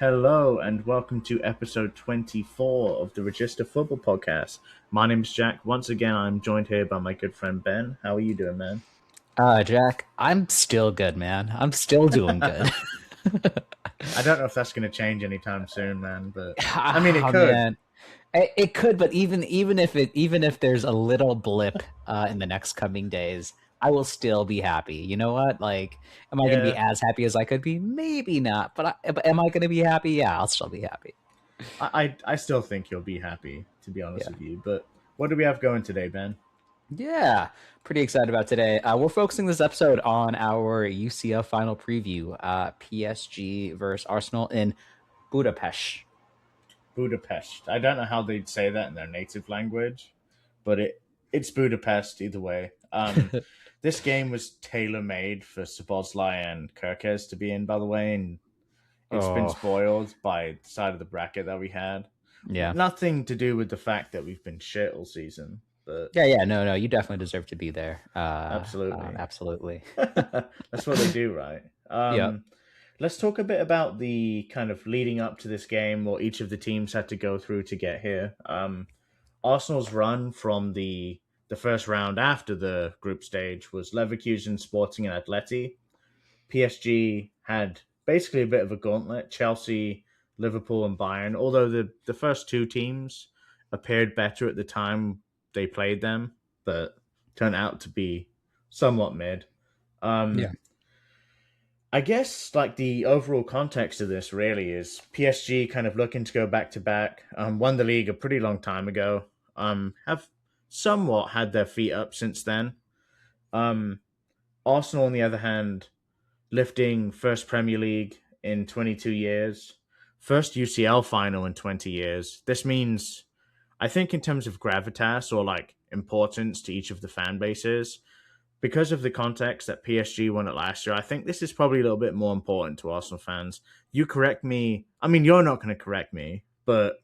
Hello and welcome to episode 24 of the Regista Football Podcast. My name is Jack. Once again, I'm joined here by my good friend Ben. How are you doing, man? Jack, I'm still good, man. I'm still doing good. I don't know if that's going to change anytime soon, man, but I mean, it Oh could. man, it could, but even if there's a little blip in the next coming days, I will still be happy. You know what? Like, am I going to be Yeah, as happy as I could be? Maybe not, but am I going to be happy? Yeah, I'll still be happy. I still think you'll be happy, to be honest Yeah. with you. But what do we have going today, Ben? Yeah, pretty excited about today. We're focusing this episode on our UCL final preview, PSG versus Arsenal in Budapest. Budapest. I don't know how they'd say that in their native language, but it's Budapest either way. This game was tailor made for Sabozlai and Kirkes to be in, by the way, and it's been Oh, spoiled by the side of the bracket that we had. yeah. Nothing to do with the fact that we've been shit all season, but Yeah, no, no, you definitely deserve to be there. absolutely. Absolutely. That's what they do, right? Yep. Let's talk a bit about the kind of leading up to this game, what each of the teams had to go through to get here. Arsenal's run from the first round after the group stage was Leverkusen, Sporting, and Atleti. PSG had basically a bit of a gauntlet: Chelsea, Liverpool, and Bayern. Although the first two teams appeared better at the time they played them, but turned out to be somewhat mid. Yeah. Um, I guess like the overall context of this really is PSG kind of looking to go back to back. Won the league a pretty long time ago. Have somewhat had their feet up since then. Um, Arsenal, on the other hand, lifting first Premier League in 22 years, first UCL final in 20 years. This means, I think, in terms of gravitas or like importance to each of the fan bases, because of the context that PSG won it last year, I think this is probably a little bit more important to Arsenal fans. You correct me. I mean, you're not going to correct me, but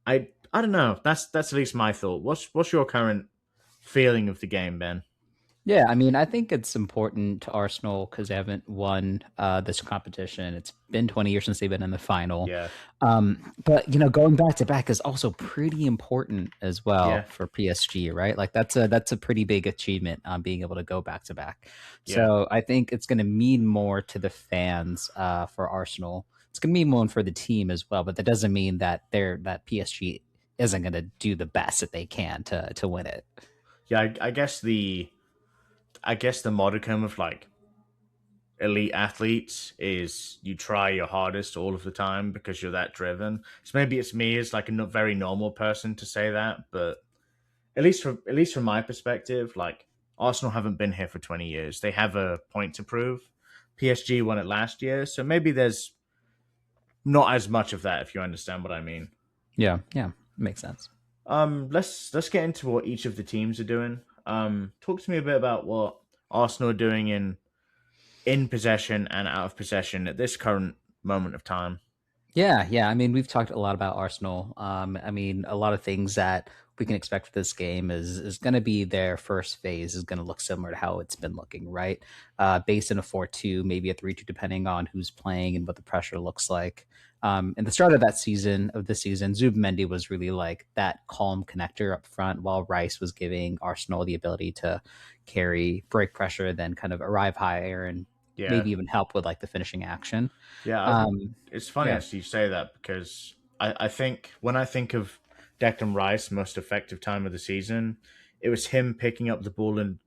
I don't know. That's at least my thought. What's your current feeling of the game, Ben? Yeah, I mean, I think it's important to Arsenal because they haven't won this competition. It's been 20 years since they've been in the final. Yeah, But going back to back is also pretty important as well yeah, for PSG, right? Like that's a pretty big achievement on being able to go back to back. yeah. So I think it's going to mean more to the fans for Arsenal. It's going to mean more for the team as well, but that doesn't mean that that PSG isn't going to do the best that they can to win it. Yeah, I guess the modicum of like elite athletes is you try your hardest all of the time because you're that driven. So maybe it's me as like a very normal person to say that, but at least from my perspective, like Arsenal haven't been here for 20 years. They have a point to prove. PSG won it last year, so maybe there's not as much of that if you understand what I mean. Yeah, makes sense. Let's get into what each of the teams are doing. Talk to me a bit about what Arsenal are doing in possession and out of possession at this current moment of time. Yeah. I mean, we've talked a lot about Arsenal. I mean, a lot of things that we can expect for this game is going to be their first phase is going to look similar to how it's been looking, right? Based in a 4-2, maybe a 3-2, depending on who's playing and what the pressure looks like. In the start of this season, Zubimendi was really like that calm connector up front, while Rice was giving Arsenal the ability to break pressure, then kind of arrive higher and Yeah, maybe even help with like the finishing action. yeah. Um, It's funny yeah, actually you say that because I think when I think of Declan Rice most effective time of the season, it was him picking up the ball and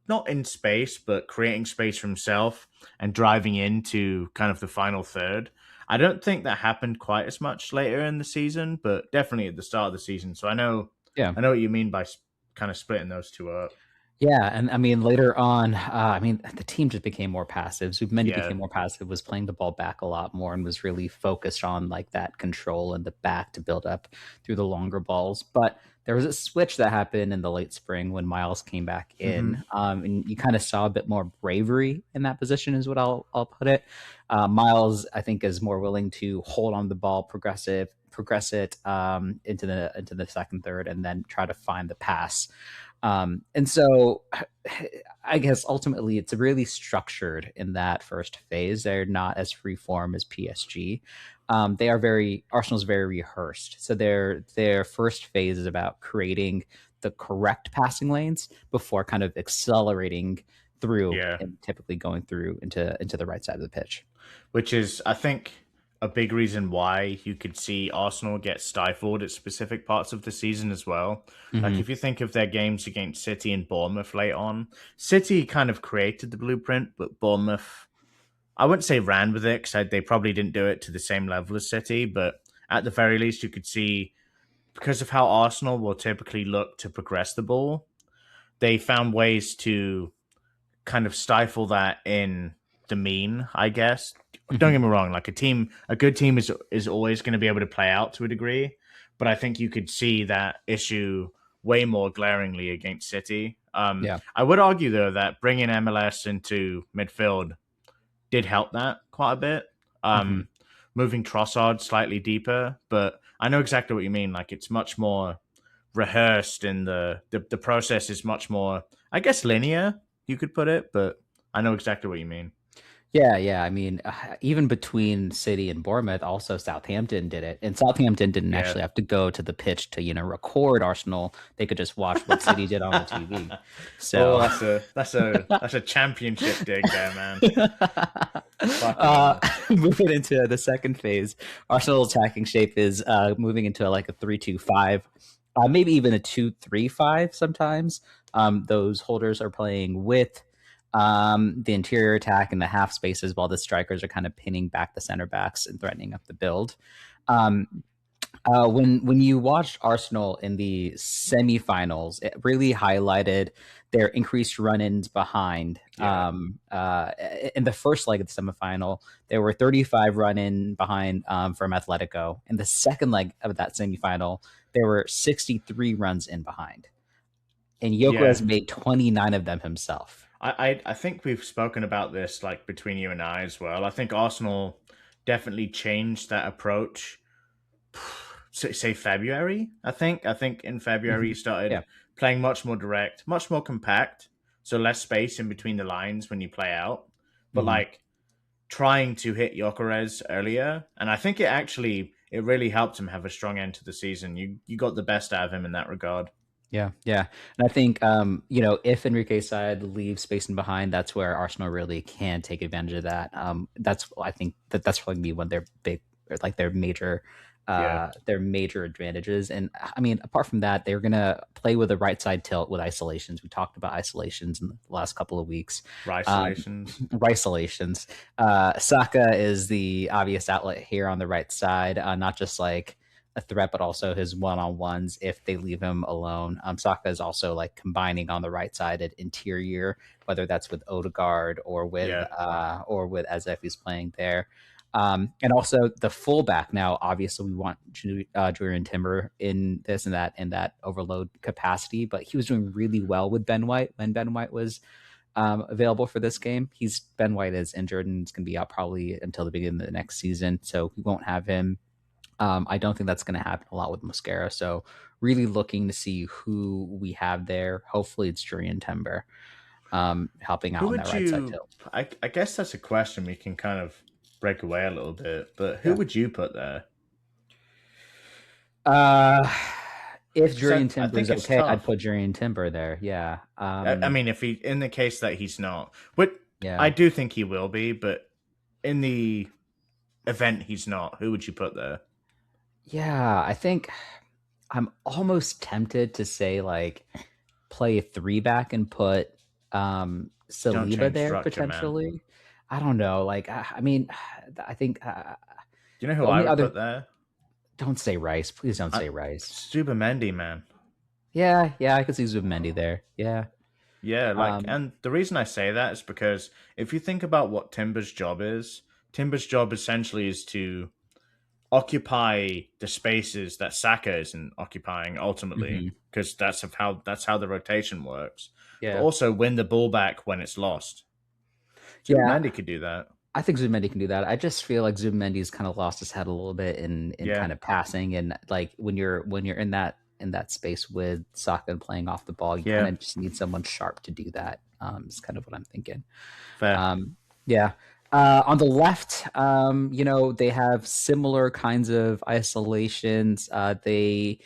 not in space, but creating space for himself and driving into kind of the final third. I don't think that happened quite as much later in the season, but definitely at the start of the season. So I know, yeah. I know what you mean by kind of splitting those two up. Yeah, and I mean later on, I mean the team just became more passive. Zubimendi Yeah, became more passive, was playing the ball back a lot more, and was really focused on like that control and the back to build up through the longer balls. But there was a switch that happened in the late spring when Miles came back hmm, in, and you kind of saw a bit more bravery in that position, is what I'll put it. Miles, I think, is more willing to hold on the ball, progress it into the second third, and then try to find the pass. And so I guess ultimately it's really structured in that first phase. They're not as free form as PSG. They are very Arsenal's very rehearsed. So their first phase is about creating the correct passing lanes before kind of accelerating through Yeah, and typically going through into the right side of the pitch. which is, I think, a big reason why you could see Arsenal get stifled at specific parts of the season as well. Like, Hmm. if you think of their games against City and Bournemouth late on, City kind of created the blueprint, but Bournemouth, I wouldn't say ran with it because they probably didn't do it to the same level as City, but at the very least, you could see because of how Arsenal will typically look to progress the ball, they found ways to kind of stifle that in the mean, I guess. Don't Hmm. get me wrong, like a good team is always going to be able to play out to a degree, but I think you could see that issue way more glaringly against City. Yeah. I would argue though that bringing MLS into midfield did help that quite a bit. Hmm. Moving Trossard slightly deeper, but I know exactly what you mean. Like it's much more rehearsed and the process is much more, I guess, linear, you could put it, but I know exactly what you mean. Yeah, yeah. I mean, even between City and Bournemouth, also Southampton did it, and Southampton didn't Yeah. actually have to go to the pitch to record Arsenal. They could just watch what City did on the TV. Oh, So, that's a championship dig there, man. Fucking hell. moving into the second phase, Arsenal's attacking shape is moving into like a 3-2-5, maybe even a 2-3-5 sometimes. Those holders are playing with the interior attack in the half spaces while the strikers are kind of pinning back the center backs and threatening up the build. Um, when you watched Arsenal in the semifinals, it really highlighted their increased run-ins behind. Yeah. In the first leg of the semifinal, there were 35 run-in behind from Atletico. In the second leg of that semifinal, there were 63 runs in behind, and Yeah. Gyökeres made 29 of them himself. I think we've spoken about this like between you and I as well. I think Arsenal definitely changed that approach. Say February. I think in February you Mhm. started Yeah. playing much more direct, much more compact, so less space in between the lines when you play out. But Hmm. like trying to hit Jokeres earlier, and I think it really helped him have a strong end to the season. You got the best out of him in that regard. Yeah, yeah. And I think if Enrique's side leaves spacing behind, that's where Arsenal really can take advantage of that. That's I think that's probably be one of their big or like Yeah, their major advantages. And I mean, apart from that, they're gonna play with a right side tilt with isolations. We talked about isolations in the last couple of weeks. Um, isolations. Isolations. Saka is the obvious outlet here on the right side, not just like a threat, but also his one-on-ones if they leave him alone. Saka is also like combining on the right side at interior, whether that's with Odegaard Yeah, or with as if he's playing there. And also the fullback. Now, obviously, we want Julian Timber in this and that overload capacity, but he was doing really well with Ben White when Ben White was available for this game. Ben White is injured and is going to be out probably until the beginning of the next season, so we won't have him. I don't think that's going to happen a lot with Mosquera. So really looking to see who we have there. Hopefully it's Julian Timber helping out who on that would right side you? too. I guess that's a question we can kind of break away a little bit. But who Yeah. would you put there? Uh, if Because Julian I Timber is think it's okay, I'd tough. put Julian Timber there. Yeah. I mean, if he in the case that he's not, but I Yeah. do think he will be. But in the event he's not, who would you put there? Yeah. I think I'm almost tempted to say like play a three back and put Don't Saliba change there structure, man. potentially. I don't know. Like, I mean, I think Do you know who the I only would other. put there? Don't say Rice. Please don't I, say Rice. Stubimendi, man. Yeah, yeah, I could see Zubimendi there. Yeah. Yeah, like, Um, and the reason I say that is because if you think about what Timber's job essentially is to occupy the spaces that Saka isn't occupying ultimately, mhm. because that's how the rotation works. But Yeah. also win the ball back when it's lost. Yeah, Zubimendi could do that. I think Zubimendi can do that. I just feel like Zubimendi's kind of lost his head a little bit in Yeah, kind of passing and like when you're in that in that space with Saka playing off the ball. You kind Yeah, of just need someone sharp to do that. Is kind of what I'm thinking. fair. Yeah. On the left, they have similar kinds of isolations. They,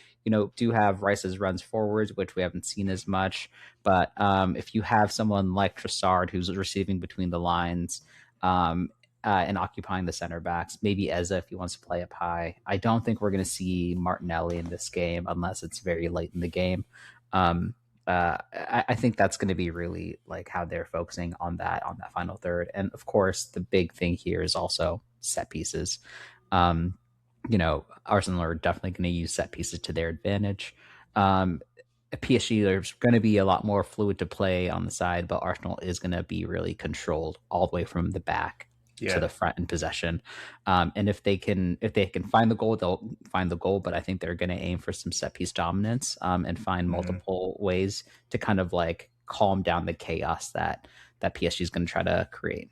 do have Rice's runs forwards, which we haven't seen as much. But if you have someone like Trossard who's receiving between the lines um, and occupying the center backs, maybe Eza if he wants to play up high. I don't think we're going to see Martinelli in this game unless it's very late in the game. Um, I think that's going to be really like how they're focusing on that final third. And of course, the big thing here is also set pieces. Um, Arsenal are definitely going to use set pieces to their advantage. Um, PSG, there's going to be a lot more fluid to play on the side, but Arsenal is going to be really controlled all the way from the back to Yeah. the front in possession. And if they can find the goal, they'll find the goal. But I think they're going to aim for some set piece dominance and find Hmm. multiple ways to kind of like calm down the chaos that PSG is going to try to create.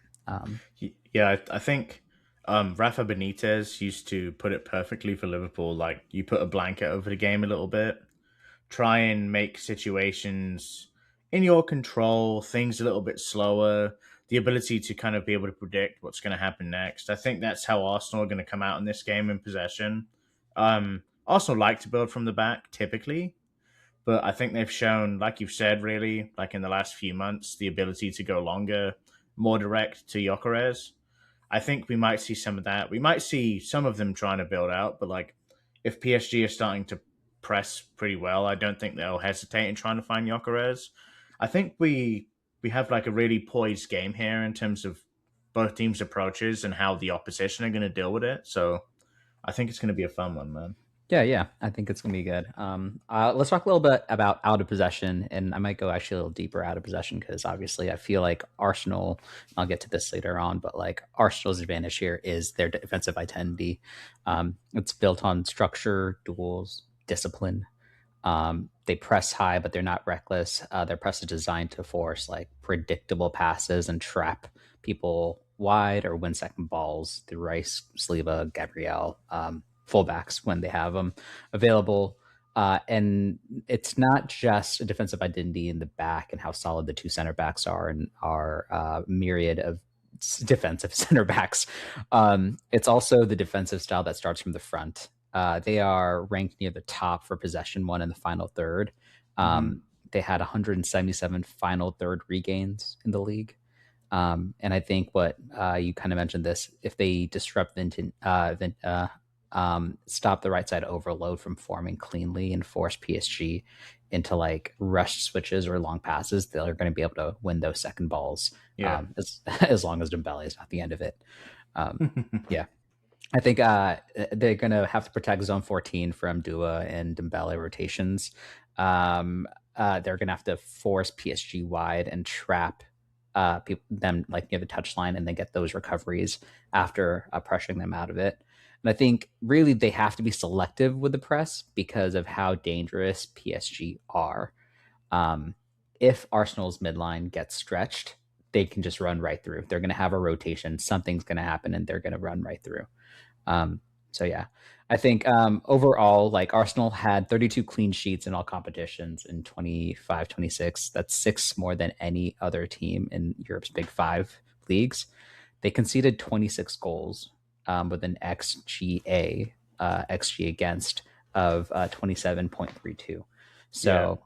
Yeah, I think Rafa Benitez used to put it perfectly for Liverpool. Like, you put a blanket over the game a little bit, try and make situations in your control, things a little bit slower, the ability to kind of be able to predict what's going to happen next. I think that's how Arsenal are going to come out in this game in possession. Arsenal like to build from the back typically, but I think they've shown, like you've said, really, like in the last few months, the ability to go longer, more direct to Gyökeres. I think we might see some of that. We might see some of them trying to build out, but like if PSG are starting to press pretty well, I don't think they'll hesitate in trying to find Gyökeres. I think we have like a really poised game here in terms of both teams' approaches and how the opposition are going to deal with it. So I think it's going to be a fun one, man. Yeah, yeah, I think it's gonna be good. Let's talk a little bit about out of possession, and I might go actually a little deeper out of possession because obviously I feel like Arsenal. I'll get to this later on, but like Arsenal's advantage here is their defensive identity. It's built on structure, duels, discipline. They press high, but they're not reckless. Their press is designed to force like predictable passes and trap people wide or win second balls through Rice, Saliba, Gabriel, fullbacks when they have them available. And it's not just a defensive identity in the back and how solid the two center backs are and our myriad of defensive center backs. It's also the defensive style that starts from the front. They are ranked near the top for possession one in the final third. Hmm. They had 177 final third regains in the league. And I think what you kind of mentioned this, if they disrupt stop the right side overload from forming cleanly and force PSG into like rushed switches or long passes, they're going to be able to win those second balls Yeah. as long as Dembele is not the end of it. Um, yeah, I think they're going to have to protect zone 14 from Dua and Dembele rotations. They're going to have to force PSG wide and trap them like near the touchline and then get those recoveries after pressuring them out of it. And I think really they have to be selective with the press because of how dangerous PSG are. Um, if Arsenal's midline gets stretched, they can just run right through. They're going to have a rotation. Something's going to happen and they're going to run right through. Um, so yeah, I think overall, like Arsenal had 32 clean sheets in all competitions in 25-26. That's six more than any other team in Europe's big five leagues. They conceded 26 goals with an XG against of 27.32. Yeah. So,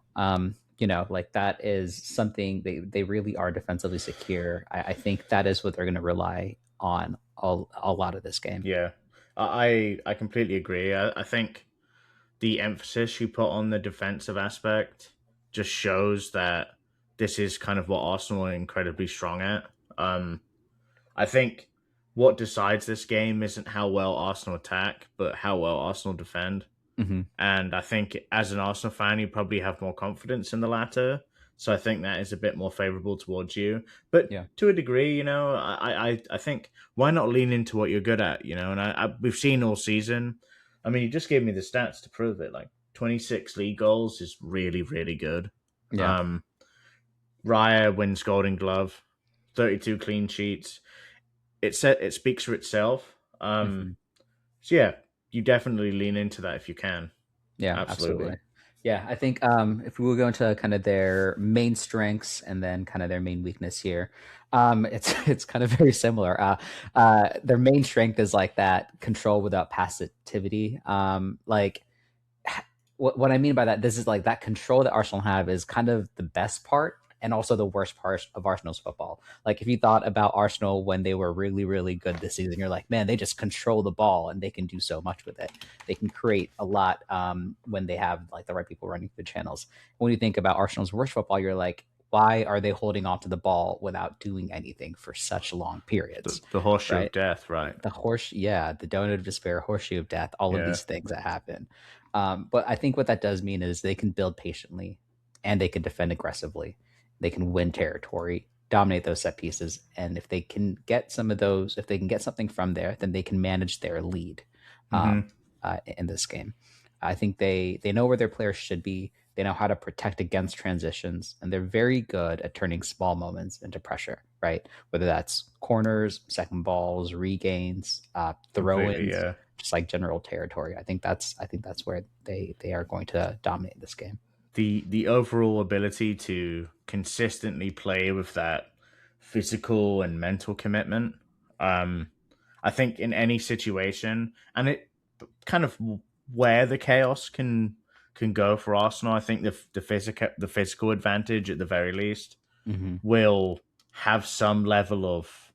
like that is something they really are defensively secure. I think that is what they're going to rely on a lot of this game. Yeah. I completely agree. I think the emphasis you put on the defensive aspect just shows that this is kind of what Arsenal are incredibly strong at. I think what decides this game isn't how well Arsenal attack, but how well Arsenal defend. Hmm. And I think as an Arsenal fan, you probably have more confidence in the latter. So I think that is a bit more favorable towards you. But Yeah. to a degree, I think why not lean into what you're good at, And we've seen all season. I mean, you just gave me the stats to prove it. Like 26 league goals is really, really good. Yeah. Um, Raya wins Golden Glove, 32 clean sheets. It speaks for itself. Hmm. So yeah, you definitely lean into that if you can. Yeah, absolutely. Absolutely. Yeah, I think if we will go into kind of their main strengths and then kind of their main weakness here, it's kind of very similar. Their main strength is like that control without passivity. Like what I mean by that, this is like that control that Arsenal have is kind of the best part and also the worst part of Arsenal's football. Like if you thought about Arsenal when they were really, really good this season, you're like, man, they just control the ball and they can do so much with it. They can create a lot when they have like the right people running the channels. When you think about Arsenal's worst football, you're like, why are they holding on to the ball without doing anything for such long periods, The horseshoe of right? death, right? The horse, yeah, the donut of despair, horseshoe of death, all of Yeah. these things that happen. But I think what that does mean is they can build patiently and they can defend aggressively. They can win territory, dominate those set pieces. And if they can get some of those, if they can get something from there, then they can manage their lead um, Hmm. in this game. I think they know where their players should be. They know how to protect against transitions, and they're very good at turning small moments into pressure, right? Whether that's corners, second balls, regains, Completely, throw-ins, yeah. just like general territory. I think that's where they are going to dominate this game. The overall ability to consistently play with that physical and mental commitment. Um, I think in any situation, and it kind of where the chaos can go for Arsenal. I think the physical advantage at the very least Mm-hmm. will have some level of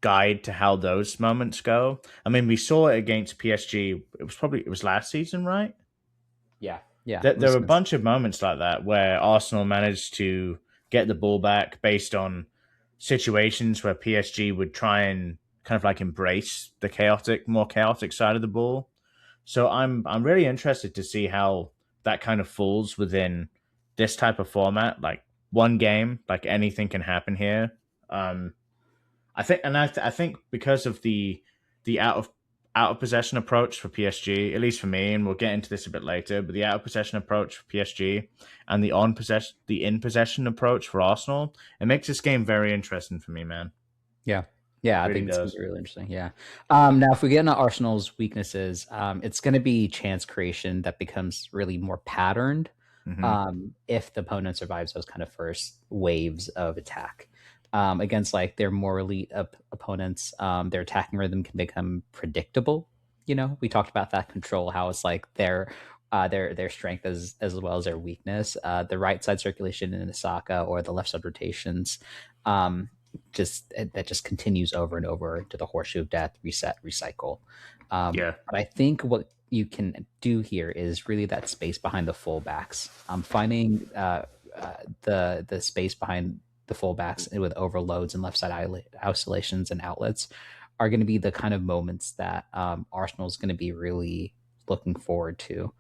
guide to how those moments go. I mean, we saw it against PSG. It was last season, right? Yeah, yeah. There were a Listen, bunch of moments like that where Arsenal managed to get the ball back based on situations where PSG would try and kind of like embrace the more chaotic side of the ball. So I'm really interested to see how that kind of falls within this type of format. Like one game, like anything can happen here. Um, I think because of the out of possession approach for PSG, at least for me, and we'll get into this a bit later, but the out of possession approach for PSG and the in possession approach for Arsenal, it makes this game very interesting for me, man. yeah. Yeah, I Really think it's gonna be does. really interesting. Yeah. Now, if we get into Arsenal's weaknesses, it's going to be chance creation that becomes really more patterned Hmm. if the opponent survives those kind of first waves of attack. Against like their more elite opponents, their attacking rhythm can become predictable. You know, we talked about that control, how it's like their strength as well as their weakness. The right side circulation in Osaka or the left side rotations. Um, just that just continues over and over to the horseshoe of death, reset, recycle. Yeah. But I think what you can do here is really that space behind the fullbacks. Finding the space behind the fullbacks with overloads and left side oscillations and outlets are going to be the kind of moments that Arsenal is going to be really looking forward to,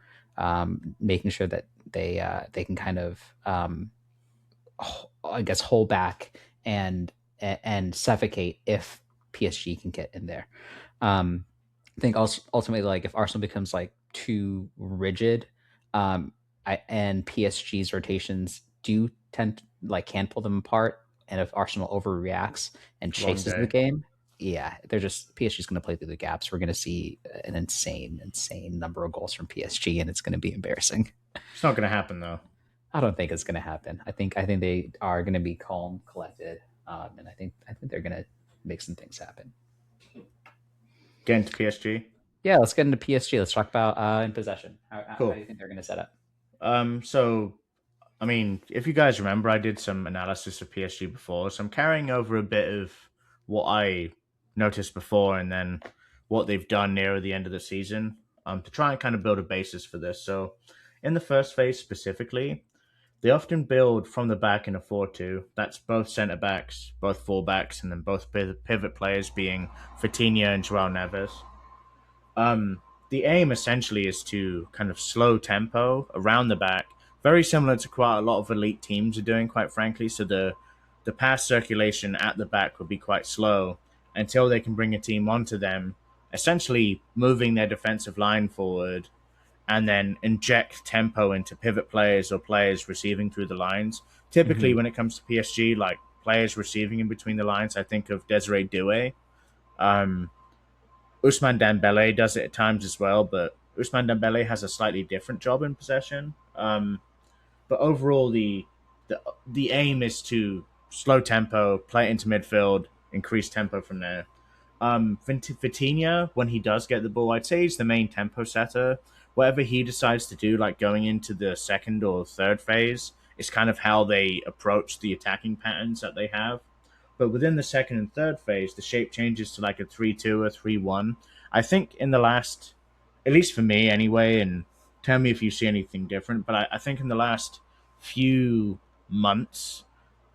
making sure that they can kind of I guess hold back and suffocate if PSG can get in there. Um, I think also ultimately like if Arsenal becomes like too rigid, and PSG's rotations do tend to, like can pull them apart, and if Arsenal overreacts and Long chases the day. game, yeah, they're just PSG's going to play through the gaps. We're going to see an insane number of goals from PSG, and it's going to be embarrassing. It's not going to happen though. I don't think it's going to happen. I think they are going to be calm, collected, and I think they're going to make some things happen. Get into PSG. Yeah, let's get into PSG. Let's talk about in possession. How do Cool. you think they're going to set up? So I mean, if you guys remember, I did some analysis of PSG before, so I'm carrying over a bit of what I noticed before and then what they've done near the end of the season to try and kind of build a basis for this. So, in the first phase specifically, they often build from the back in a 4-2. That's both centre backs, both full backs, and then both pivot players being Vitinha and Joao Neves. The aim essentially is to kind of slow tempo around the back, very similar to quite a lot of elite teams are doing, quite frankly. So the pass circulation at the back would be quite slow until they can bring a team onto them, essentially moving their defensive line forward and then inject tempo into pivot players or players receiving through the lines. Typically, Mm-hmm. when it comes to PSG, like players receiving in between the lines, I think of Desiree Doué. Um, Usman Dembele does it at times as well, but Usman Dembele has a slightly different job in possession. But overall, the aim is to slow tempo, play it into midfield, increase tempo from there. Vitinha, when he does get the ball, I'd say he's the main tempo setter. Whatever he decides to do, like going into the second or third phase, is kind of how they approach the attacking patterns that they have. But within the second and third phase, the shape changes to like a 3-2 or 3-1. I think in the last, at least for me anyway, and tell me if you see anything different, but I think in the last few months,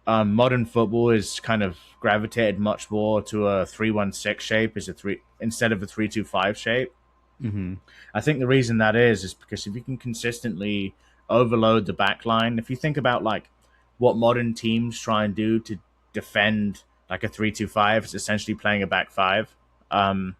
modern football is kind of gravitated much more to a 3-1-6 shape as a three instead of a 3-2-5 shape. Hmm. I think the reason that is because if you can consistently overload the back line, if you think about like what modern teams try and do to defend like a 3-2-5, it's essentially playing a back five. Um,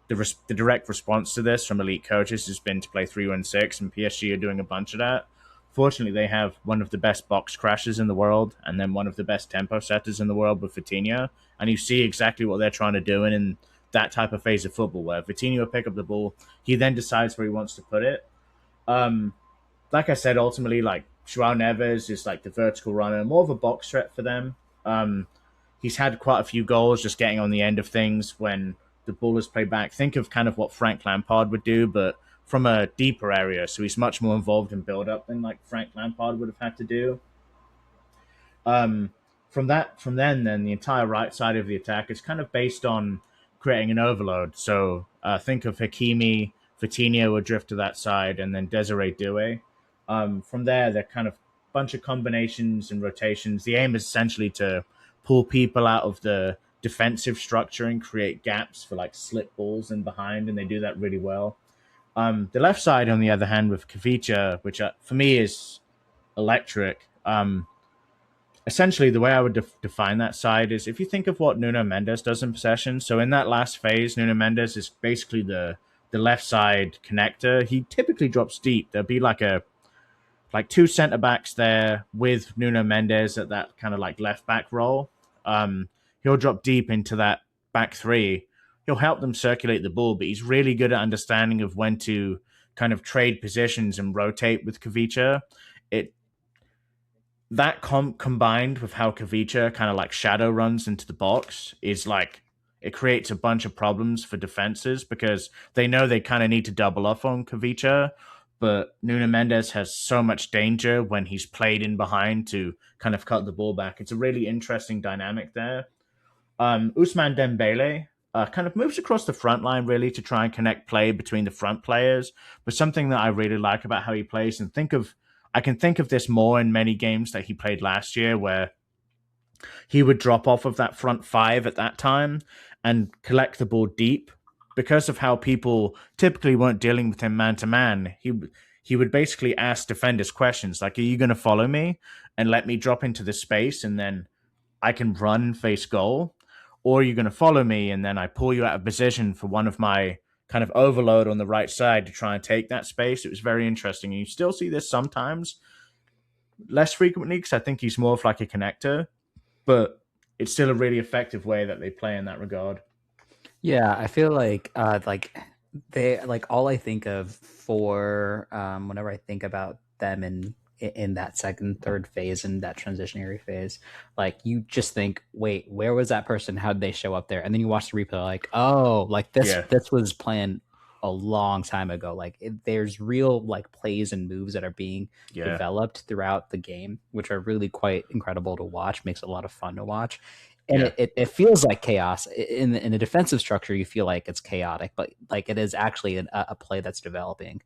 the direct response to this from elite coaches has been to play 3-1-6, and PSG are doing a bunch of that. Fortunately, they have one of the best box crashes in the world, and then one of the best tempo setters in the world with Vitinha, and you see exactly what they're trying to do in that type of phase of football, where Vitinha will pick up the ball, he then decides where he wants to put it. Um, like I said, ultimately, like Joao Neves is like the vertical runner, more of a box threat for them. Um, he's had quite a few goals just getting on the end of things when the ball is played back. Think of kind of what Frank Lampard would do, but from a deeper area. So he's much more involved in build up than like Frank Lampard would have had to do. Um, from then, the entire right side of the attack is kind of based on creating an overload. So think of Hakimi, Vitinha would drift to that side, and then Desiree Doué. From there, they're kind of bunch of combinations and rotations. The aim is essentially to pull people out of the defensive structure and create gaps for like slip balls in behind, and they do that really well. The left side, on the other hand, with Kavicha, which for me is electric. Essentially, the way I would define that side is if you think of what Nuno Mendes does in possession. So in that last phase, Nuno Mendes is basically the left side connector. He typically drops deep. There'll be like two centre backs there with Nuno Mendes at that kind of like left back role. He'll drop deep into that back three. He'll help them circulate the ball, but he's really good at understanding of when to kind of trade positions and rotate with Kavicha. It that combined with how Kavicha kind of like shadow runs into the box is like it creates a bunch of problems for defenses because they know they kind of need to double up on Kavicha, but Nuno Mendes has so much danger when he's played in behind to kind of cut the ball back. It's a really interesting dynamic there. Usman Dembele kind of moves across the front line really to try and connect play between the front players. But something that I really like about how he plays, and I can think of this more in many games that he played last year, where he would drop off of that front five at that time and collect the ball deep. Because of how people typically weren't dealing with him man to man, he would basically ask defenders questions like, "Are you going to follow me and let me drop into the space and then I can run and face goal, or are you going to follow me and then I pull you out of position for one of my kind of overload on the right side to try and take that space?" It was very interesting. And you still see this sometimes, less frequently because I think he's more of like a connector, but it's still a really effective way that they play in that regard. Yeah, I feel like they like all I think of for whenever I think about them in that second, third phase and that transitionary phase, like you just think, wait, where was that person? How did they show up there? And then you watch the replay, like, oh, like this Yeah, this was planned a long time ago. Like there's real like plays and moves that are being yeah, developed throughout the game, which are really quite incredible to watch. Makes it a lot of fun to watch, and yeah. it feels like chaos in a defensive structure. You feel like it's chaotic, but like it is actually a play that's developing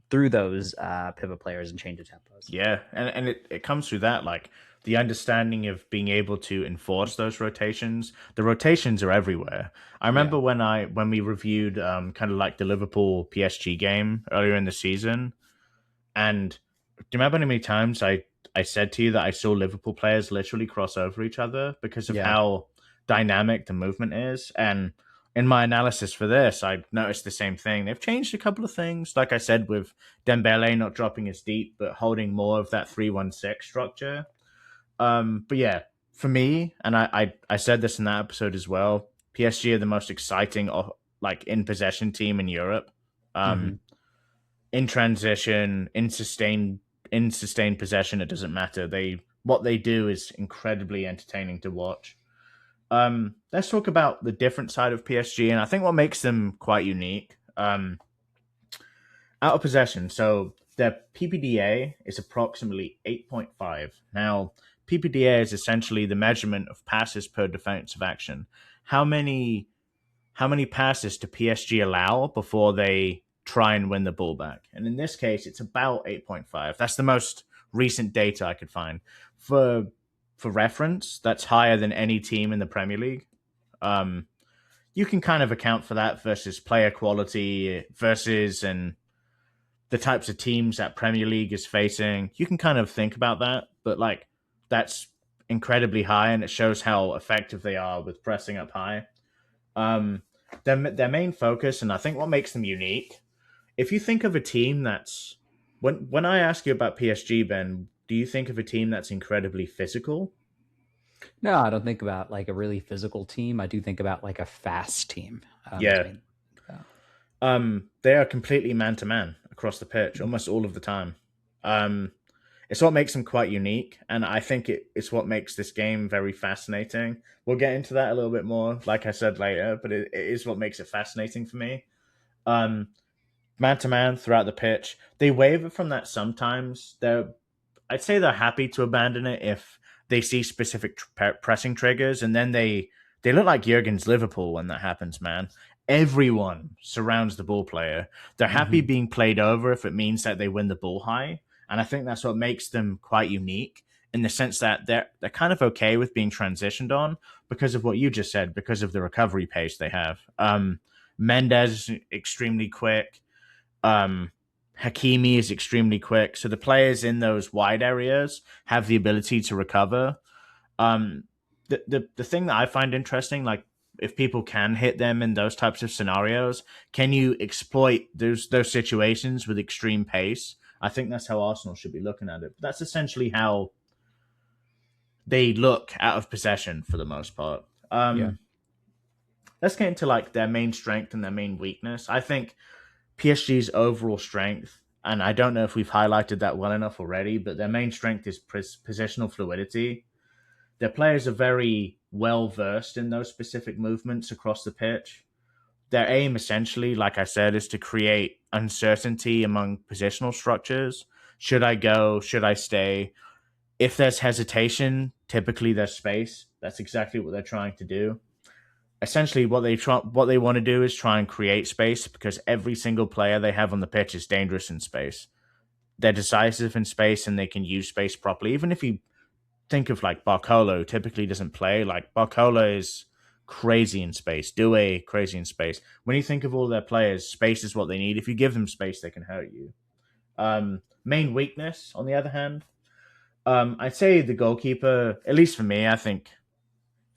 through those pivot players and change of tempos. Yeah, and it comes through that like the understanding of being able to enforce those rotations. The rotations are everywhere. I Yeah, remember when we reviewed kind of like the Liverpool PSG game earlier in the season, and do you remember how many times I said to you that I saw Liverpool players literally cross over each other because of yeah, how dynamic the movement is? And in my analysis for this, I noticed the same thing. They've changed a couple of things, like I said, with Dembele not dropping as deep, but holding more of that 3-1-6 structure. But yeah, for me, and I said this in that episode as well, PSG are the most exciting like in possession team in Europe. hmm Um, in transition, in sustained possession. It doesn't matter. They what they do is incredibly entertaining to watch. Let's talk about the different side of PSG, and I think what makes them quite unique. Out of possession. So their PPDA is approximately 8.5. Now, PPDA is essentially the measurement of passes per defensive action. How many how many passes do PSG allow before they try and win the ball back? And in this case, it's about 8.5. That's the most recent data I could find. For for reference, that's higher than any team in the Premier League. Um, you can kind of account for that versus player quality versus and the types of teams that Premier League is facing. You can kind of think about that, but like that's incredibly high, and it shows how effective they are with pressing up high. Um, their main focus, and I think what makes them unique. If you think of a team that's when I ask you about PSG, Ben, do you think of a team that's incredibly physical? No, I don't think about like a really physical team. I do think about like a fast team. Is Yeah. mainly think about. They are completely man to man across the pitch almost all of the time. Um, it's what makes them quite unique, and I think it's what makes this game very fascinating. We'll get into that a little bit more, like I said later, but it is what makes it fascinating for me. Um, Man to man throughout the pitch, they waver from that sometimes. I'd say they're happy to abandon it if they see specific pressing triggers, and then they look like Jurgen's Liverpool when that happens. Man, everyone surrounds the ball player. They're happy Hmm. being played over if it means that they win the ball high, and I think that's what makes them quite unique in the sense that they're kind of okay with being transitioned on because of what you just said, because of the recovery pace they have. Mendes is extremely quick. um, Hakimi is extremely quick, so the players in those wide areas have the ability to recover. Um, the thing that I find interesting, like if people can hit them in those types of scenarios, can you exploit those situations with extreme pace? I think that's how Arsenal should be looking at it. But that's essentially how they look out of possession for the most part. Yeah. Let's get into like their main strength and their main weakness. I think PSG's overall strength, and I don't know if we've highlighted that well enough already, but their main strength is positional fluidity. Their players are very well versed in those specific movements across the pitch. Their aim, essentially, like I said, is to create uncertainty among positional structures. Should I go? Should I stay? If there's hesitation, typically there's space. That's exactly what they're trying to do. Essentially what they want to do is try and create space because every single player they have on the pitch is dangerous in space. They're decisive in space and they can use space properly. Even if you think of like Barcolo, typically doesn't play. Like Barcola is crazy in space. Due crazy in space. When you think of all their players, space is what they need. If you give them space, they can hurt you. Main weakness, on the other hand, I'd say the goalkeeper. At least for me, I think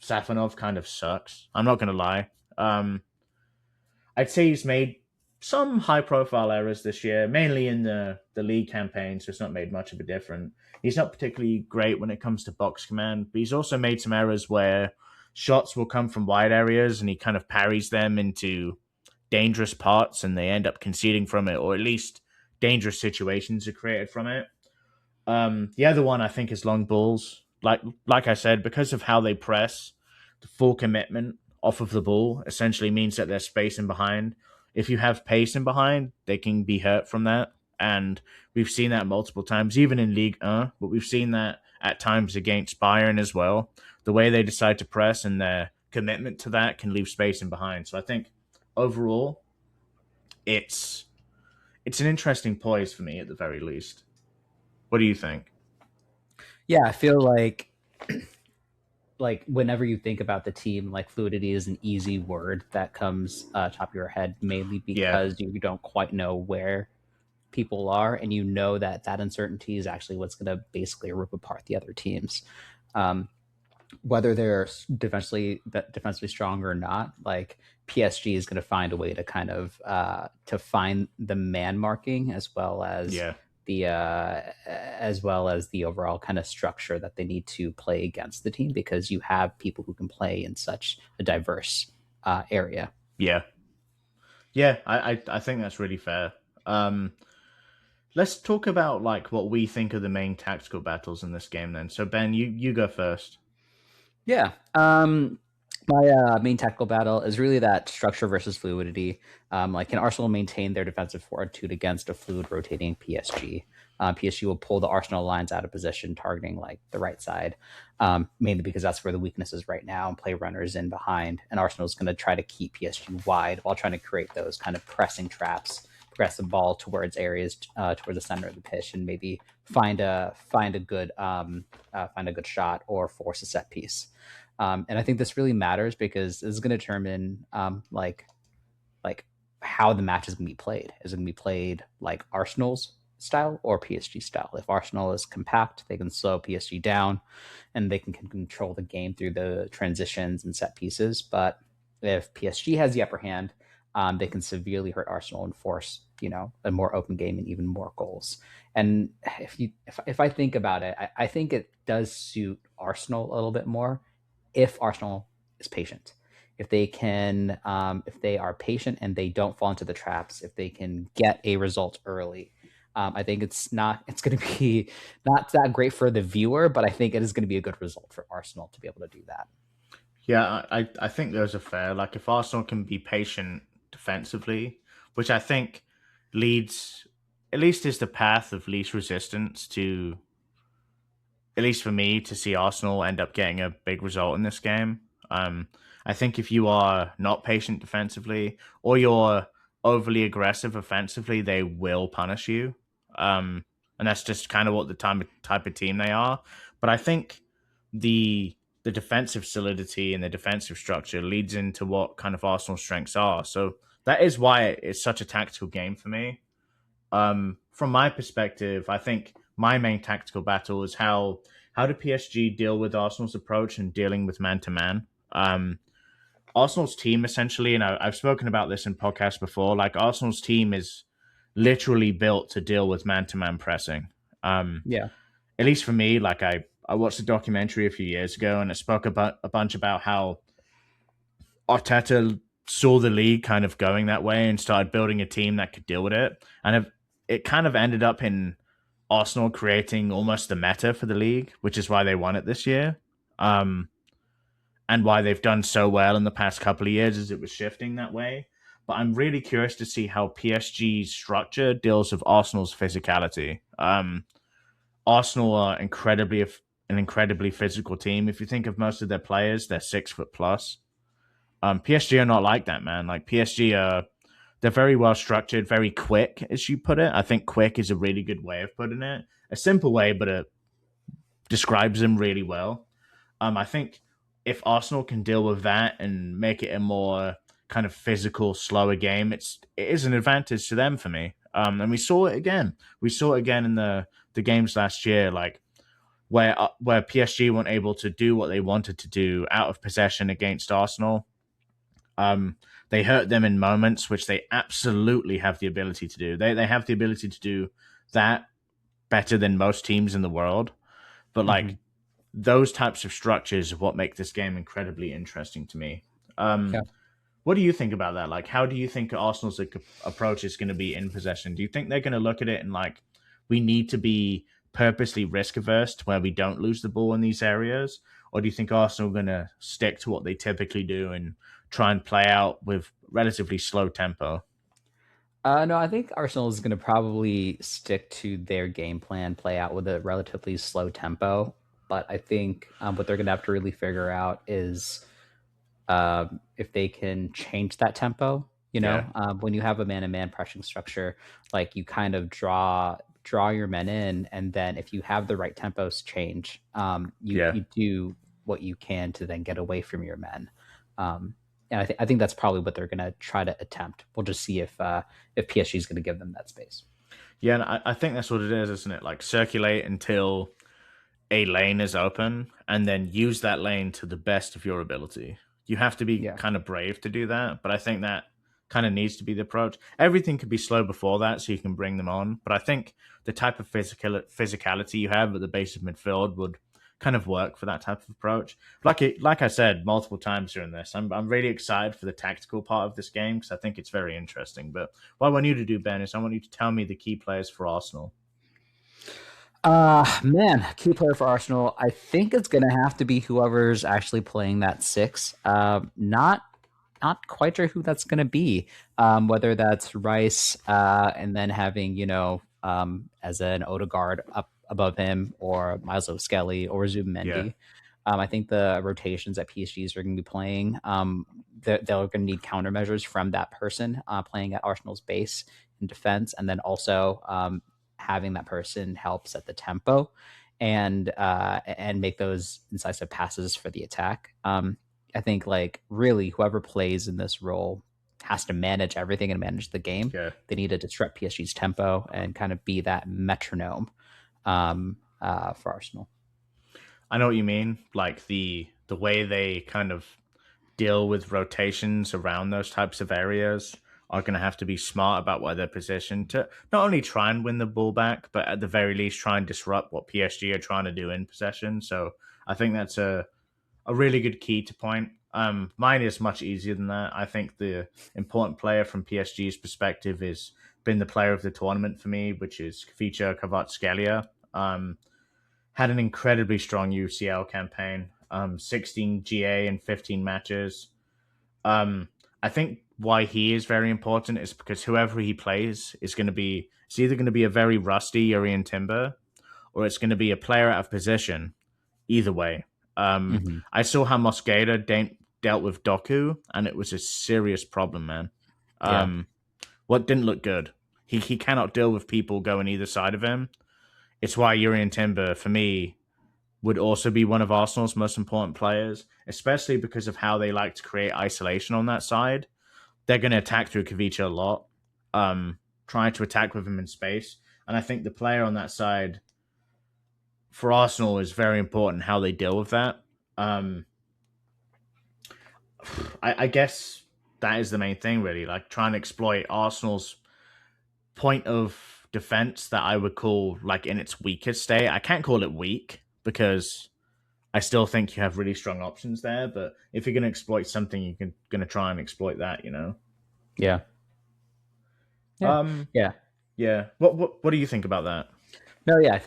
Safanov kind of sucks. I'm not gonna lie. I'd say he's made some high profile errors this year, mainly in the league campaign, so it's not made much of a difference. He's not particularly great when it comes to box command, but he's also made some errors where shots will come from wide areas and he kind of parries them into dangerous parts and they end up conceding from it, or at least dangerous situations are created from it. The other one I think is long balls. Like I said, because of how they press, the full commitment off of the ball essentially means that they're spacing behind. If you have pace in behind, they can be hurt from that. And we've seen that multiple times, even in League 1, but we've seen that at times against Bayern as well. The way they decide to press and their commitment to that can leave space in behind. So I think overall, it's it's an interesting poise for me at the very least. What do you think? Yeah, I feel like whenever you think about the team, like fluidity is an easy word that comes top of your head, mainly Yeah, because you don't quite know where people are, and you know that that uncertainty is actually what's going to basically rip apart the other teams. Um, Whether they're defensively strong or not, like PSG is going to find a way to kind of to find the man marking yeah. as well as the overall kind of structure that they need to play against the team, because you have people who can play in such a diverse area. Yeah, yeah, I think that's really fair. Um, let's talk about like what we think are the main tactical battles in this game. Then, so Ben, you go first. Yeah. My main tactical battle is really that structure versus fluidity. Like, can Arsenal maintain their defensive fortitude against a fluid rotating PSG? PSG will pull the Arsenal lines out of position, targeting like the right side, mainly because that's where the weakness is right now, and play runners in behind. And Arsenal is going to try to keep PSG wide while trying to create those kind of pressing traps, progress the ball towards areas towards the center of the pitch, and maybe find a good shot or force a set piece. And I think this really matters because this is going to determine like how the match is going to be played. Is it going to be played like Arsenal's style or PSG style? If Arsenal is compact, they can slow PSG down, and they can control the game through the transitions and set pieces. But if PSG has the upper hand, they can severely hurt Arsenal and force a more open game and even more goals. And if I think about it, I think it does suit Arsenal a little bit more if Arsenal is patient. If they are patient and they don't fall into the traps, if they can get a result early, I think it's going to be not that great for the viewer, but I think it is going to be a good result for Arsenal to be able to do that. Yeah, I think those are fair. Like if Arsenal can be patient defensively, which I think leads at least is the path of least resistance to at least for me to see Arsenal end up getting a big result in this game. I think if you are not patient defensively or you're overly aggressive offensively, they will punish you. And that's just kind of what the type of team they are. But I think the the defensive solidity and the defensive structure leads into what kind of Arsenal's strengths are. So that is why it's such a tactical game for me. From my perspective, I think my main tactical battle is how do PSG deal with Arsenal's approach and dealing with man to man. Arsenal's team essentially, and I've spoken about this in podcasts before. Like Arsenal's team is literally built to deal with man to man pressing. Um, Yeah. at least for me, like I watched a documentary a few years ago, and it spoke about a bunch about how Arteta saw the league kind of going that way and started building a team that could deal with it. And it kind of ended up in Arsenal creating almost the meta for the league, which is why they won it this year. Um, and why they've done so well in the past couple of years as it was shifting that way. But I'm really curious to see how PSG's structure deals with Arsenal's physicality. Arsenal are an incredibly physical team. If you think of most of their players, they're 6 foot plus. PSG are not like that, man. Like PSG are, they're very well structured, very quick, as you put it. I think quick is a really good way of putting it. A simple way, but it describes them really well. I think if Arsenal can deal with that and make it a more kind of physical, slower game, it is an advantage to them for me. And we saw it again. We saw it again in the games last year, like where PSG weren't able to do what they wanted to do out of possession against Arsenal. They hurt them in moments, which they absolutely have the ability to do. They have the ability to do that better than most teams in the world. But Mm-hmm. like those types of structures are what make this game incredibly interesting to me. Um, Yeah. what do you think about that? Like, how do you think Arsenal's approach is going to be in possession? Do you think they're going to look at it and like we need to be purposely risk averse to where we don't lose the ball in these areas, or do you think Arsenal are going to stick to what they typically do and try and play out with relatively slow tempo? No, I think Arsenal is going to probably stick to their game plan, play out with a relatively slow tempo. But I think what they're going to have to really figure out is if they can change that tempo. Yeah, When you have a man-to-man pressing structure, like you kind of draw your men in, and then if you have the right tempos change, you yeah. you do what you can to then get away from your men. Um, and I think that's probably what they're going to try to attempt. We'll just see if PSG is going to give them that space. Yeah, and I think that's what it is, isn't it? Like circulate until a lane is open and then use that lane to the best of your ability. You have to be Yeah. kind of brave to do that, but I think that kind of needs to be the approach. Everything could be slow before that so you can bring them on, but I think the type of physicality you have at the base of midfield would kind of work for that type of approach. Like I said multiple times during this, I'm really excited for the tactical part of this game because I think it's very interesting. But what I want you to do, Ben, is I want you to tell me the key players for Arsenal. Man, key player for Arsenal. I think it's gonna have to be whoever's actually playing that six. Not quite sure who that's gonna be. Whether that's Rice, and then having as an Odegaard up above him, or Miles Skelly or Yeah, Zubimendi. I think the rotations that PSGs are going to be playing, they're going to need countermeasures from that person playing at Arsenal's base in defense, and then also having that person help set the tempo and make those incisive passes for the attack. I think like really whoever plays in this role has to manage everything and manage the game. yeah. They need to disrupt PSG's tempo and kind of be that metronome for Arsenal. I know what you mean. Like the way they kind of deal with rotations around those types of areas are going to have to be smart about where they're positioned to not only try and win the ball back, but at the very least try and disrupt what PSG are trying to do in possession. So I think that's a really good key to point. Mine is much easier than that. I think the important player from PSG's perspective is been the player of the tournament for me, which is Kvicha Kvaratskhelia. Had an incredibly strong UCL campaign, 16 GA in 15 matches. I think why he is very important is because whoever he plays is going to be, it's either going to be a very rusty Urian Timber or it's going to be a player out of position. Either way, Mm-hmm. I saw how Mosqueda dealt with Doku, and it was a serious problem, man. Yeah. Um, what didn't look good. He cannot deal with people going either side of him. It's why Urian Timber, for me, would also be one of Arsenal's most important players, especially because of how they like to create isolation on that side. They're going to attack through Kavicha a lot, trying to attack with him in space. And I think the player on that side for Arsenal is very important how they deal with that. Um, I guess that is the main thing, really. Like trying to exploit Arsenal's point of defense that I would call like in its weakest state. I can't call it weak because I still think you have really strong options there. But if you're going to exploit something, you're going to try and exploit that. Yeah. Yeah. Um, Yeah. yeah. What do you think about that? No, yeah, I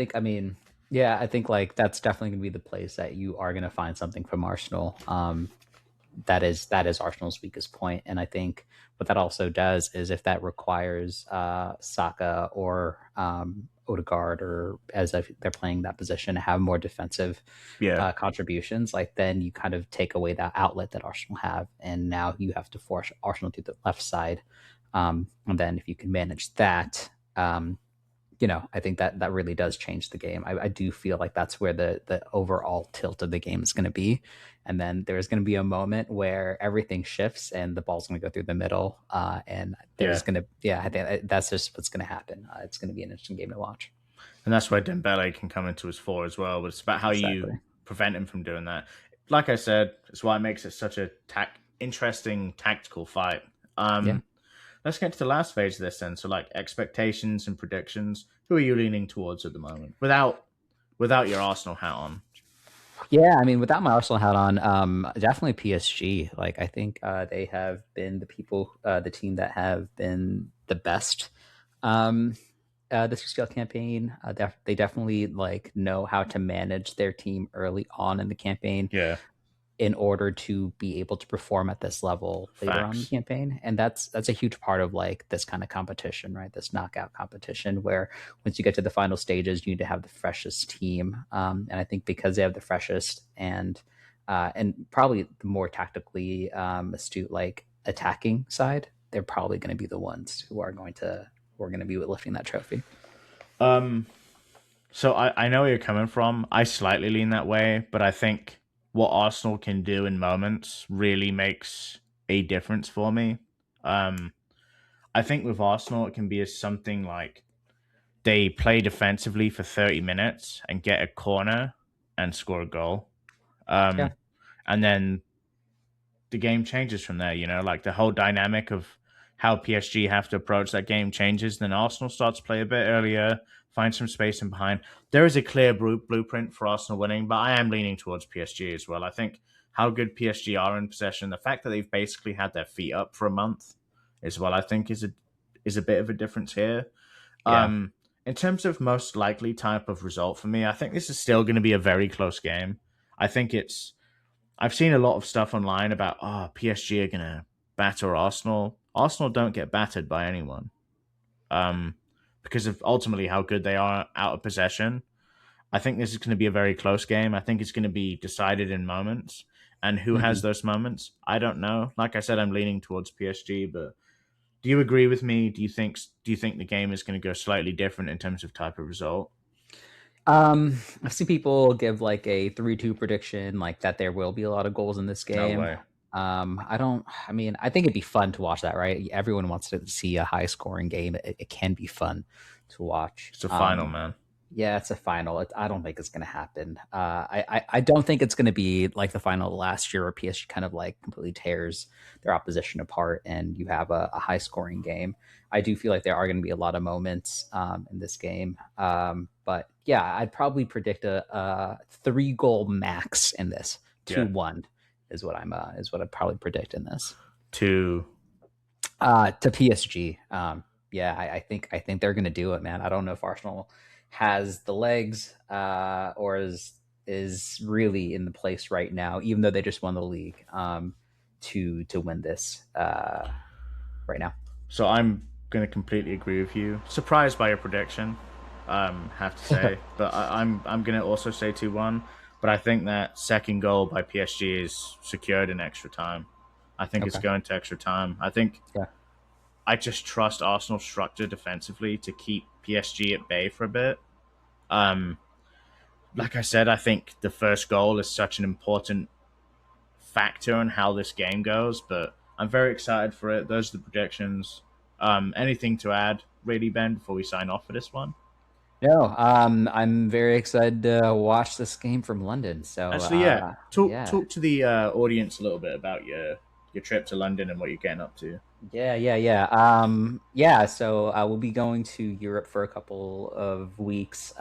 think like that's definitely gonna be the place that you are gonna find something from Arsenal. That is Arsenal's weakest point, and I think what that also does is if that requires Saka or Odegaard, or as if they're playing that position, to have more defensive Yeah, contributions, like then you kind of take away that outlet that Arsenal have, and now you have to force Arsenal to the left side. And then if you can manage that, I think that really does change the game. I do feel like that's where the overall tilt of the game is going to be, and then there's going to be a moment where everything shifts and the ball's going to go through the middle, and yeah. there's going to I think that's just what's going to happen. It's going to be an interesting game to watch. And that's where Dembele can come into his fore as well. But it's about how you Exactly. prevent him from doing that. Like I said, it's why it makes it such a interesting tactical fight. Yeah. Let's get to the last phase of this then. So, like expectations and predictions. Who are you leaning towards at the moment, without your Arsenal hat on? Yeah, I mean, without my Arsenal hat on, definitely PSG. Like, I think they have been the team that have been the best um, this UCL campaign. They definitely like know how to manage their team early on in the campaign Yeah, in order to be able to perform at this level later on in the facts. campaign. And that's a huge part of like this kind of competition, right? This knockout competition where once you get to the final stages, you need to have the freshest team. And I think because they have the freshest and probably the more tactically astute, like attacking side, they're probably going to be the ones who are going to be lifting that trophy. Um, so I know where you're coming from. I slightly lean that way, but I think what Arsenal can do in moments really makes a difference for me. Um, I think with Arsenal, it can be as something like they play defensively for 30 minutes and get a corner and score a goal. Yeah. And then the game changes from there, like the whole dynamic of how PSG have to approach that game changes, then Arsenal starts to play a bit earlier, find some space in behind. There is a clear blueprint for Arsenal winning, but I am leaning towards PSG as well. I think how good PSG are in possession, the fact that they've basically had their feet up for a month, as well, I think is a bit of a difference here. Yeah. Um, in terms of most likely type of result for me, I think this is still going to be a very close game. I think it's. I've seen a lot of stuff online about PSG are going to batter Arsenal. Arsenal don't get battered by anyone, um, because of ultimately how good they are out of possession. I think this is going to be a very close game. I think it's going to be decided in moments. And who has Mhm. those moments? I don't know. Like I said, I'm leaning towards PSG, but do you agree with me? Do you think the game is going to go slightly different in terms of type of result? I've seen people give like a 3-2 prediction, like that there will be a lot of goals in this No game. way. I don't, I mean, I think it'd be fun to watch that, right? Everyone wants to see a high scoring game. It can be fun to watch. It's a final, man. Yeah, it's a final. I don't think it's going to happen. I don't think it's going to be like the final last year where PSG kind of like completely tears their opposition apart and you have a high scoring game. I do feel like there are going to be a lot of moments in this game. But yeah, I'd probably predict a 3 goal max in this. Yeah. 2-1 is what I'd probably predict in this. Two. To PSG. Yeah, I think they're going to do it, man. I don't know if Arsenal has the legs or is really in the place right now, even though they just won the league, to win this right now. So I'm going to completely agree with you. Surprised by your prediction, have to say, but I'm going to also say 2-1. But I think that second goal by PSG is secured in extra time. I think it's Okay. going to extra time. I think Yeah. I just trust Arsenal's structure defensively to keep PSG at bay for a bit. Um, like I said, I think the first goal is such an important factor in how this game goes, but I'm very excited for it. Those are the projections. Anything to add, really, Ben, before we sign off for this one? No, I'm very excited to watch this game from London. So, Actually, yeah. Talk yeah. talk to the audience a little bit about your trip to London and what you're getting up to. Yeah. Yeah. So we'll be going to Europe for a couple of weeks.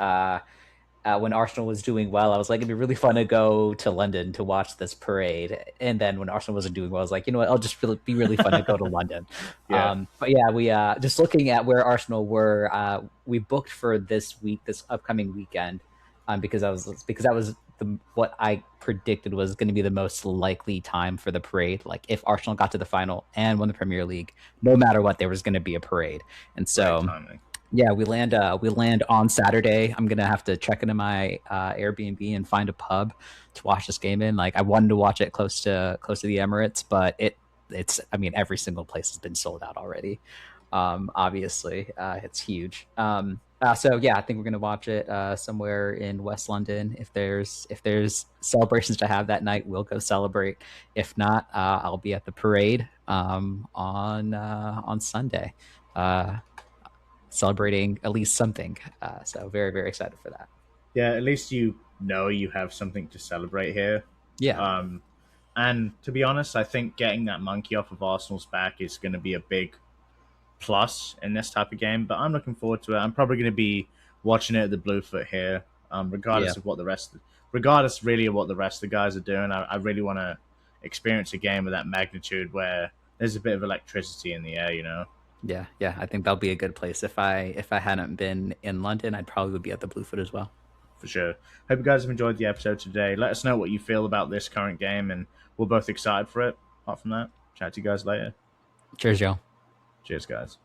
When Arsenal was doing well, I was like, it'd be really fun to go to London to watch this parade. And then when Arsenal wasn't doing well, I was like, you know what, I'll just be really fun to go to London. Yeah, But yeah, we just looking at where Arsenal were, we booked for this week, this upcoming weekend, because that was what I predicted was going to be the most likely time for the parade. Like if Arsenal got to the final and won the Premier League, no matter what, there was going to be a parade. And great so timing. yeah, we land on Saturday. I'm gonna have to check into my Airbnb and find a pub to watch this game in. Like I wanted to watch it close to the Emirates, but it's I mean every single place has been sold out already. Obviously, it's huge. So yeah, I think we're gonna watch it somewhere in West London. If there's celebrations to have that night, we'll go celebrate. If not, I'll be at the parade on Sunday. Uh, Celebrating at least something. So very, very excited for that. Yeah, at least you know you have something to celebrate here. Yeah. Um, and to be honest, I think getting that monkey off of Arsenal's back is going to be a big plus in this type of game. But I'm looking forward to it. I'm probably going to be watching it at the Bluefoot here, Yeah. regardless really of what the rest of the guys are doing. I really want to experience a game of that magnitude where there's a bit of electricity in the air. Yeah. I think that'll be a good place. If I hadn't been in London, I'd probably would be at the Bluefoot as well. For sure. Hope you guys have enjoyed the episode today. Let us know what you feel about this current game, and we're both excited for it. Apart from that, chat to you guys later. Cheers, y'all. Cheers, guys.